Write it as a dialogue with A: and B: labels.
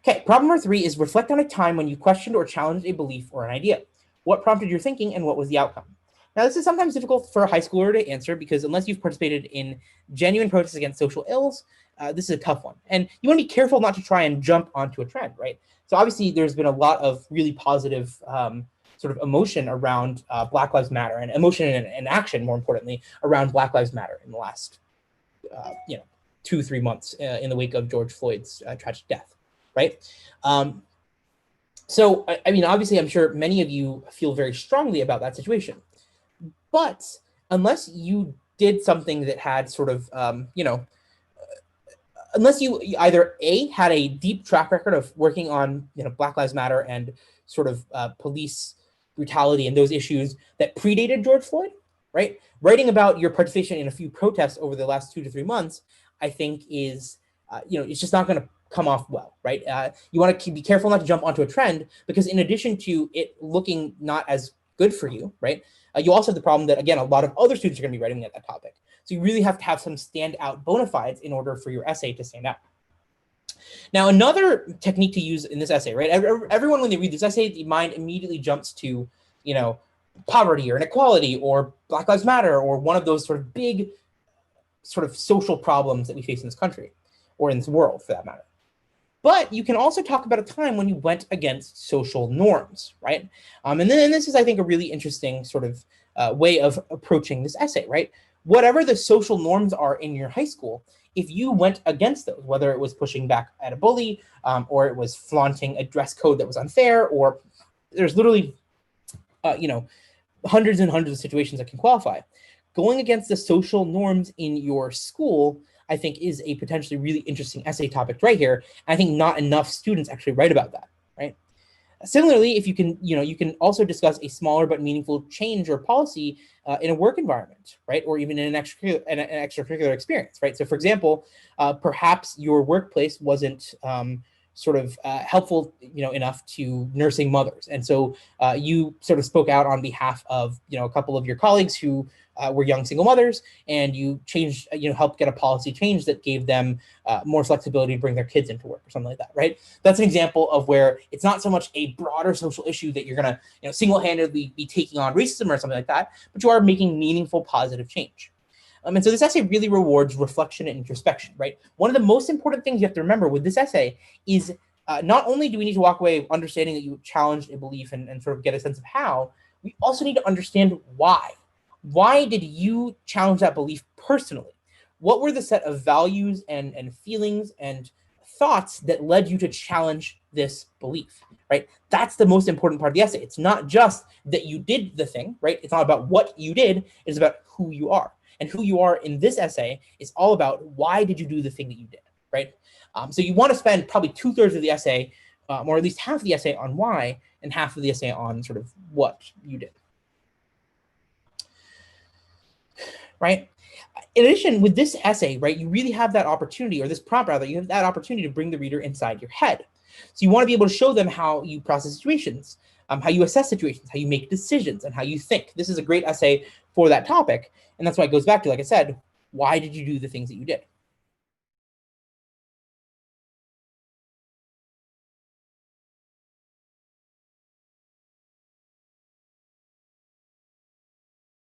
A: Okay, problem number 3 is reflect on a time when you questioned or challenged a belief or an idea. What prompted your thinking and what was the outcome? Now, this is sometimes difficult for a high schooler to answer because unless you've participated in genuine protests against social ills, this is a tough one. And you want to be careful not to try and jump onto a trend, right? So obviously there's been a lot of really positive sort of emotion around Black Lives Matter, and emotion and action, more importantly, around Black Lives Matter in the last, 2-3 months in the wake of George Floyd's tragic death, right? So, I mean, obviously, I'm sure many of you feel very strongly about that situation. But unless you did something that had sort of, unless you either A, had a deep track record of working on, Black Lives Matter and sort of police brutality and those issues that predated George Floyd, right? Writing about your participation in a few protests over the last 2 to 3 months, I think is, it's just not going to come off well, right? You want to be careful not to jump onto a trend because in addition to it looking not as good for you, right? You also have the problem that, again, a lot of other students are going to be writing at that topic. So you really have to have some standout bona fides in order for your essay to stand out. Now, another technique to use in this essay, right? Everyone, when they read this essay, the mind immediately jumps to, poverty or inequality or Black Lives Matter or one of those sort of big sort of social problems that we face in this country or in this world for that matter. But you can also talk about a time when you went against social norms, right? And then this is, I think, a really interesting sort of way of approaching this essay, right? Whatever the social norms are in your high school, if you went against those, whether it was pushing back at a bully or it was flaunting a dress code that was unfair, or there's literally, hundreds and hundreds of situations that can qualify. Going against the social norms in your school, I think, is a potentially really interesting essay topic right here. I think not enough students actually write about that, right? Similarly, if you can, you can also discuss a smaller but meaningful change or policy in a work environment, right? Or even in an extracurricular experience, right? So for example, perhaps your workplace wasn't sort of helpful, enough to nursing mothers. And so you sort of spoke out on behalf of, a couple of your colleagues who were young single mothers, and you changed, helped get a policy change that gave them more flexibility to bring their kids into work or something like that, right? That's an example of where it's not so much a broader social issue that you're going to, single-handedly be taking on racism or something like that, but you are making meaningful positive change. And so this essay really rewards reflection and introspection, right? One of the most important things you have to remember with this essay is not only do we need to walk away understanding that you challenged a belief and sort of get a sense of how, we also need to understand why. Why did you challenge that belief personally? What were the set of values and feelings and thoughts that led you to challenge this belief, right? That's the most important part of the essay. It's not just that you did the thing, right? It's not about what you did. It's about who you are. And who you are in this essay is all about why did you do the thing that you did, right? So you want to spend probably 2/3 of the essay, or at least half of the essay on why, and half of the essay on sort of what you did, right? In addition, with this essay, right, you really have that opportunity, or this prompt rather, you have that opportunity to bring the reader inside your head. So you want to be able to show them how you process situations, how you assess situations, how you make decisions, and how you think. This is a great essay for that topic. And that's why it goes back to, like I said, why did you do the things that you did?